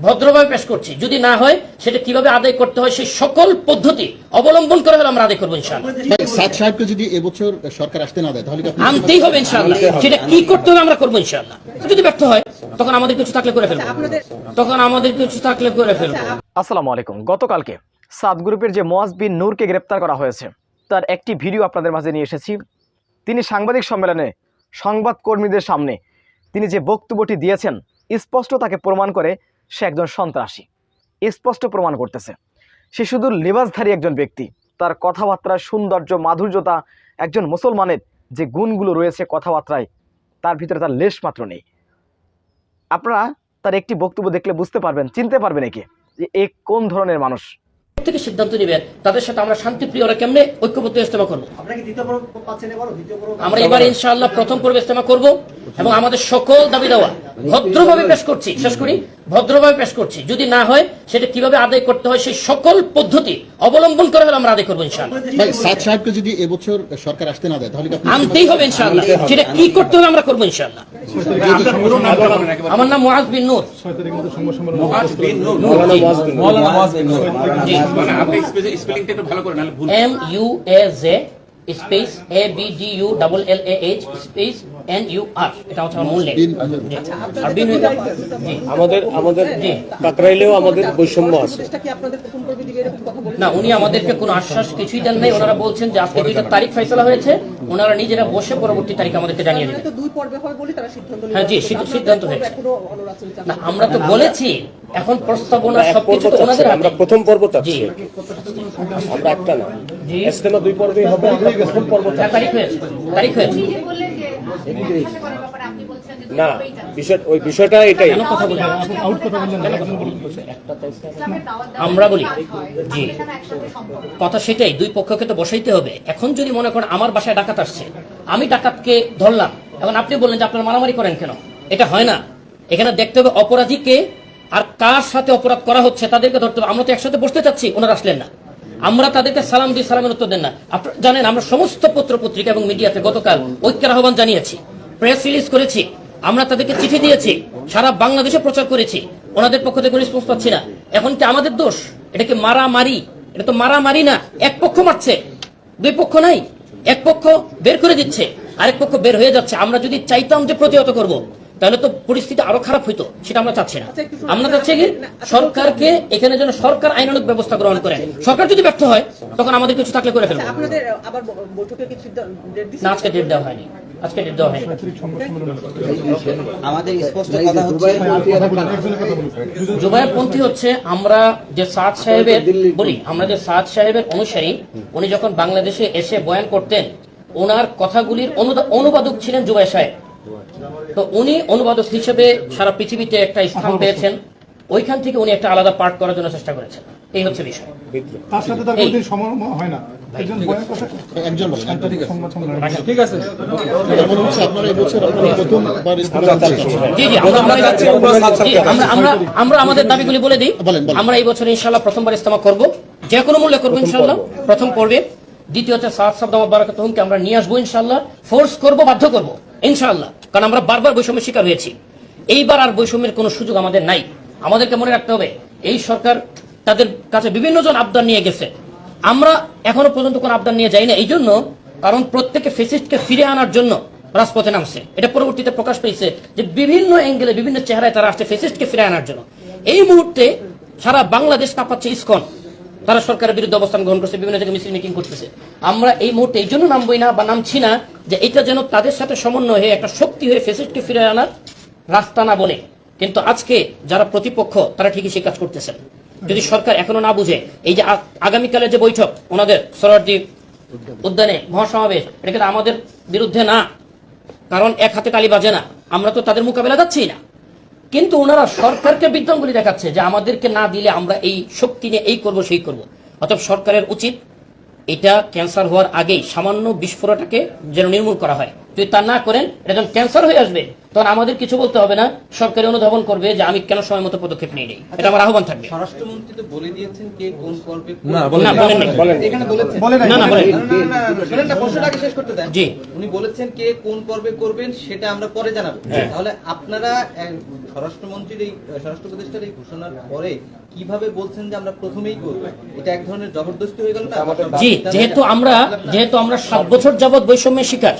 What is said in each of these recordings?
ভদ্রভাবে পেশ করছি, যদি না হয় সেটা কিভাবে আদায় করতে হয় সেই সকল পদ্ধতি অবলম্বন করে হলে আমরা আদায় করবো ইনশাআল্লাহ। সাদ সাহেবকে যদি এবছর সরকার আসতে না দেয় তাহলে আনতেই হবে ইনশাআল্লাহ, সেটা কি করতে হবে আমরা করবো ইনশাআল্লাহ। যদি ব্যর্থ হয় তখন আমাদের কিছু থাকলে করে ফেলবো, আসসালামু আলাইকুম। গতকালকে সাদ গ্রুপের যে মুয়াজ বিন নূরকে গ্রেপ্তার করা হয়েছে তার একটি ভিডিও আপনাদের মাঝে নিয়ে এসেছি। তিনি সাংবাদিক সম্মেলনে সংবাদকর্মীদের সামনে তিনি যে বক্তব্যটি দিয়েছেন স্পষ্ট তাকে প্রমাণ করে সে একজন সন্ত্রাসী, স্পষ্ট প্রমাণ করতেছে। সে শুধু লেবাসধারী একজন ব্যক্তি, তার কথাবার্তার সৌন্দর্য মাধুর্যতা, একজন মুসলমানের যে গুণগুলো রয়েছে কথাবার্তায় তার ভিতরে তার লেশ মাত্র নেই। আপনারা তার একটি বক্তব্য দেখলে বুঝতে পারবেন, চিনতে পারবেন একে যে এ কোন ধরনের মানুষ। থেকে সিদ্ধান্ত নেবেন তাদের সাথে আমরা শান্তিপ্রিয়রা কেমনে ঐক্যবদ্ধ ইজতেমা করবো। আমরা এবার ইনশাআল্লাহ প্রথম পর্বে ইজতেমা করব এবং আমাদের সকল দাবি দেওয়া ভদ্রভাবে পেশ করছি, শেষ করি ভদ্রভাবে পেশ করছি, যদি না হয় সেটা কিভাবে আদায় করতে হয় সেই সকল পদ্ধতি অবলম্বন করে হলে আমরা আদায় করবো ইনশাআল্লাহ। সাদ সাহেবকে যদি এবছর সরকার আসতে না দেয় তাহলে আনতেই হবে ইনশাআল্লাহ, সেটা কি করতে হবে আমরা করবো ইনশাআল্লাহ। আমার নাম মুয়াজ বিন নূর। MUAZ space ABDULLAH space NUR, এটা হচ্ছে আমার মূল নেম। আমাদের কাকরাইলেও আমাদের বৈষম্য আছে না, উনি আমাদেরকে কোনো আশ্বাস কিছুই দেন নাই। ওনারা বলছেন যে আজকে 2টা তারিখ ফয়সালা হয়েছে, ওনারা নিজেরা বসে পরবর্তী তারিখ আমাদেরকে জানিয়ে দেবেন। হ্যাঁ জি, সিদ্ধান্ত হয়েছে। না আমরা তো বলেছি এখন প্রস্তাবনা সবকিছু তো ওনাদের হাতে। আমরা প্রথম পর্ব চাচ্ছি, আমরা একটা না ইজতেমা 2 পর্বেই হবে। আমরা প্রথম পর্ব তারিখ হয়েছে না, ওই বিষয়টা এটাই। আমরা বলি জি কথা সেটাই, দুই পক্ষকে তো বসাইতে হবে। এখন যদি মনে করেন আমার বাসায় ডাকাত আসছে, আমি ডাকাতকে ধরলাম, এখন আপনি বললেন যে আপনারা মারামারি করেন কেন, এটা হয় না। এখানে দেখতে হবে অপরাধীকে আর কার সাথে অপরাধ করা হচ্ছে তাদেরকে ধরতে হবে। আমরা তো একসাথে বসতে চাচ্ছি, ওনারা আসলেন না, আমরা তাদেরকে সালাম দিয়ে সালামের উত্তর দেন না। আপনারা জানেন আমরা সমস্ত পত্র পত্রিকা এবং মিডিয়াতে গতকাল ঐক্যের আহ্বান জানিয়েছি, প্রেস রিলিজ করেছি, আমরা তাদেরকে চিঠি দিয়েছি, সারা বাংলাদেশে প্রচার করেছি, ওনাদের পক্ষ থেকে রেসপন্স পাচ্ছি না। এখন কি আমাদের দোষ? এটা কি মারামারি? এটা তো মারামারি না, এক পক্ষ মারছে, দুই পক্ষ নাই, এক পক্ষ বের করে দিচ্ছে, আরেক পক্ষ বের হয়ে যাচ্ছে। আমরা যদি চাইতাম যে প্রতিহত করব তাহলে তো পরিস্থিতি আরো খারাপ হইতো, সেটা আমরা চাচ্ছি না। আমরা চাচ্ছি কি সরকারকে এখানে যেন সরকার আইনানুগ ব্যবস্থা গ্রহণ করে। সরকার যদি ব্যর্থ হয় তখন আমাদের কিছু থাকলে করে ফেলবো। না, আজকে ডেট দেওয়া হয়নি, আজকে ডেট দেওয়া হয়নি। আমাদের স্পষ্ট কথা হচ্ছে জুবায়েরপন্থী হচ্ছে আমরা যে সাদ সাহেবের বলি, আমরা যে সাদ সাহেবের অনুসারী, উনি যখন বাংলাদেশে এসে বয়ান করতেন ওনার কথাগুলির অনুবাদক ছিলেন জুবায়ের সাহেব। তো উনি অনুবাদক হিসেবে সারা পৃথিবীতে একটা স্থান পেয়েছেন, ওইখান থেকে উনি একটা আলাদা পার্ট করার জন্য চেষ্টা করেছেন। এই হচ্ছে বিষয়। তার সাথে তার কোনোদিন সমন্বয় হয় না। ঠিক আছে, আপনারা এবছর প্রথমবার জি জি আমরা আমাদের দাবিগুলি বলে দিই। আমরা এই বছর ইনশাআল্লাহ প্রথমবার ইজতেমা করব, যে কোনো মূল্যে করবো ইনশাআল্লাহ প্রথম পর্বে। দ্বিতীয় হচ্ছে সাদ সাহেব বারাকাতুহুমকে আমরা নিয়ে আসবো ইনশাআল্লাহ, ফোর্স করব, বাধ্য করব ইনশাআল্লাহ, কারণ আমরা বারবার বৈষম্যের শিকার হয়েছি। এইবার আর বৈষম্যের কোনো সুযোগ আমাদের নাই। আমাদেরকে মনে রাখতে হবে এই সরকার তাদের কাছে বিভিন্ন জন আবদার নিয়ে গেছে, আমরা এখনো পর্যন্ত কোন আবদার নিয়ে যাই না। এই জন্য কারণ প্রত্যেকে ফ্যাসিস্টকে ফিরে আনার জন্য রাজপথে নামছে। এটা পরবর্তীতে প্রকাশ পেয়েছে যে বিভিন্ন অ্যাঙ্গেলে বিভিন্ন চেহারায় তারা আসছে ফ্যাসিস্টকে ফিরে আনার জন্য। এই মুহূর্তে সারা বাংলাদেশ কাঁপাচ্ছে ইসকন, তারা সরকারের বিরুদ্ধে অবস্থান গ্রহণ করছে, বিভিন্ন জায়গায় মিছিল মিটিং করতেছে। আমরা এই মুহূর্তে এই জন্য নামবই না বা নামছি না যে এটা যেন তাদের সাথে সমন্বয় হয়ে একটা শক্তি হয়ে ফ্যাসিস্টকে ফিরে আনার রাস্তা না বনে। কিন্তু আজকে যারা প্রতিপক্ষ তারা ঠিকই সেই কাজ করতেছেন। যদি সরকার এখনো না বুঝে, এই যে আগামীকালের যে বৈঠক ওনাদের সোহরাওয়ার্দী উদ্যানে মহাসমাবেশ, এটা কিন্তু আমাদের বিরুদ্ধে না, কারণ এক হাতে তালি বাজে না, আমরা তো তাদের মোকাবেলা যাচ্ছি না। কিন্তু ওনারা সরকারকে বিদ্যঙ্গুলি দেখাচ্ছে যে আমাদেরকে না দিলে আমরা এই শক্তি নিয়ে এই করব সেই করব। অতএব সরকারের উচিত এটা ক্যান্সার হওয়ার আগেই সামান্য বিস্ফোরণটাকে যেন নির্মূল করা হয়। যদি তা না করেন এটা যখন ক্যান্সার হয়ে আসবে তখন আমাদের কিছু বলতে হবে না, সরকারি অনুধাবন করবে যে আমি কেন সময় মতো পদক্ষেপ নিই নেই, এটা আমার আহ্বান থাকবে। স্বরাষ্ট্রমন্ত্রী তো বলে দিয়েছেন কে কোন পর্বে না, বলেন নাই। এখানে বলেছেন না, না, বলেন। শুনেন না, প্রশ্নটাকে শেষ করতে দেন। জি। উনি বলেছেন কে কোন পর্বে করবেন সেটা আমরা পরে জানাবো। তাহলে আপনারা স্বরাষ্ট্রমন্ত্রীর এই স্বরাষ্ট্র উপদেষ্টার এই ঘোষণার পরে কিভাবে বলছেন যে আমরা প্রথমেই করব? এটা এক ধরনের জবরদস্তি হয়ে গেল না? জি, যেহেতু আমরা 7 বছর যাবৎ বৈষম্যের শিকার,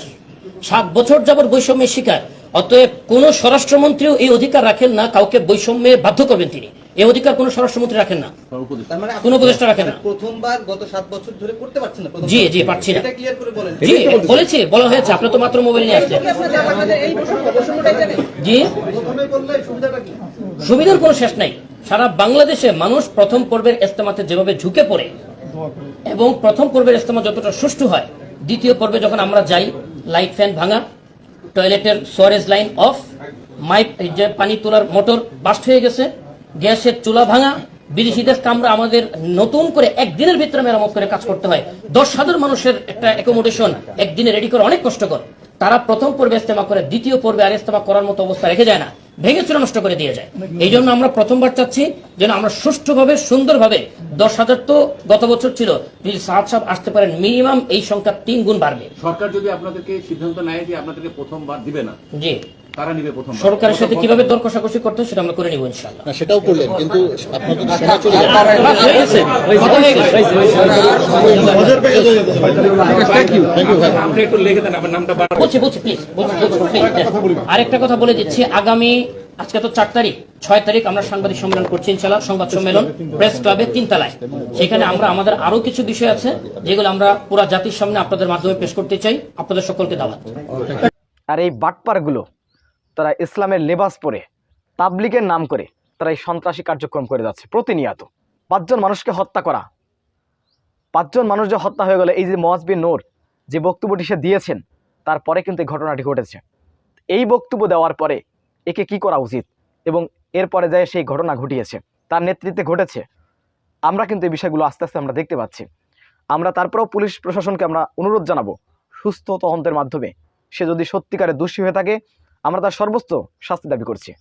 7 বছর যাবৎ বৈষম্যের শিকার, অতএব কোন স্বরাষ্ট্রমন্ত্রীও এই অধিকার রাখেন না কাউকে বৈষম্যে বাধ্য করবেন। তিনি এই অধিকার কোন স্বরাষ্ট্রমন্ত্রী রাখেন না, তার মানে কোন উপদেষ্টা রাখেন না। প্রথমবার গত 7 বছর ধরে করতে পারছেন না? জি, জি, পারছি না। এটা ক্লিয়ার করে বলেন। জি, বলেছি, বলা হয়েছে, আপনি তো মাত্র মোবাইল নিয়ে আসছেন। এই বৈষম্যটাই জানেন। জি, প্রথমে বললে সুবিধাটা কি? সুবিধার কোনো শেষ নাই। সারা বাংলাদেশে মানুষ প্রথম পর্বের ইজতেমাতে যেভাবে ঝুঁকে পড়ে এবং প্রথম পর্বের ইজতেমা যতটা সুষ্ঠু হয়, দ্বিতীয় পর্বে যখন আমরা যাই, লাইট ফ্যান ভাঙা, টয়লেটের সোয়ারেজ লাইন অফ, যে পানি তোলার মোটর বাস্ট হয়ে গেছে, গ্যাসের চুলা ভাঙা, বিদেশিদের কামরা আমাদের নতুন করে একদিনের ভিতরে মেরামত করে কাজ করতে হয়। 10,000 মানুষের একটা অ্যাকোমোডেশন একদিনে রেডি করা অনেক কষ্টকর। তারা প্রথম পর্বে ইজতেমা করে, দ্বিতীয় পর্বে আর ইজতেমা করার মতো অবস্থা রেখে যায় না, ভেঙে চুরে নষ্ট করে দিয়ে যায়। এই জন্য আমরা প্রথমবার চাচ্ছি যেন আমরা সুষ্ঠুভাবে সুন্দরভাবে, 10,000 তো গত বছর ছিল, যদি সাহেব আসতে পারেন মিনিমাম এই সংখ্যা 3 গুণ বাড়বে। সরকার যদি আপনাদেরকে সিদ্ধান্ত নেয় যে আপনাদেরকে প্রথমবার দিবে না, জি, তারা নিবে প্রথম। সরকারের সাথে কিভাবে দর কষাকষি করতে হয় সেটা আমরা করে নিব ইনশাআল্লাহ। না, সেটাও করলেন, কিন্তু আপনার যদি সময় চলে যায় বাস হয়ে গেছে, কথা হয়ে গেছে। থ্যাংক ইউ ভাই। আপনি একটু লিখে দেন আপনার নামটা। বলছি প্লিজ, আরেকটা কথা বলে দিচ্ছি, আগামী, আজকে তো 4 তারিখ, 6 তারিখ আমরা সাংবাদিক সম্মেলন করছি ইনশাআল্লাহ, সংবাদ সম্মেলন প্রেস ক্লাবে 3 তলায়। সেখানে আমরা আমাদের আরো কিছু বিষয় আছে যেগুলো আমরা পুরো জাতির সামনে আপনাদের মাধ্যমে পেশ করতে চাই। আপনাদের সকলকে দাওয়াত। আর এই বাটপারগুলো তারা ইসলামের লেবাস পরে তাবলিগের নাম করে তারা এই সন্ত্রাসী কার্যক্রম করে যাচ্ছে প্রতিনিয়ত। 5 জন মানুষকে হত্যা করা, 5 জন মানুষ যে হত্যা হয়ে গেল, এই যে মুয়াজ বিন নূর যে বক্তব্যটি সে দিয়েছেন, তারপরে কিন্তু এই ঘটনাটি ঘটেছে। এই বক্তব্য দেওয়ার পরে একে কি করা উচিত এবং এরপরে যায় সেই ঘটনা ঘটিয়েছে, তার নেতৃত্বে ঘটেছে। আমরা কিন্তু এই বিষয়গুলো আস্তে আস্তে আমরা দেখতে পাচ্ছি। আমরা তারপরেও পুলিশ প্রশাসনকে আমরা অনুরোধ জানাবো, সুস্থ তদন্তের মাধ্যমে সে যদি সত্যিকারে দোষী হয়ে থাকে, আমরা তার সর্বোচ্চ শাস্তি দাবি করছি।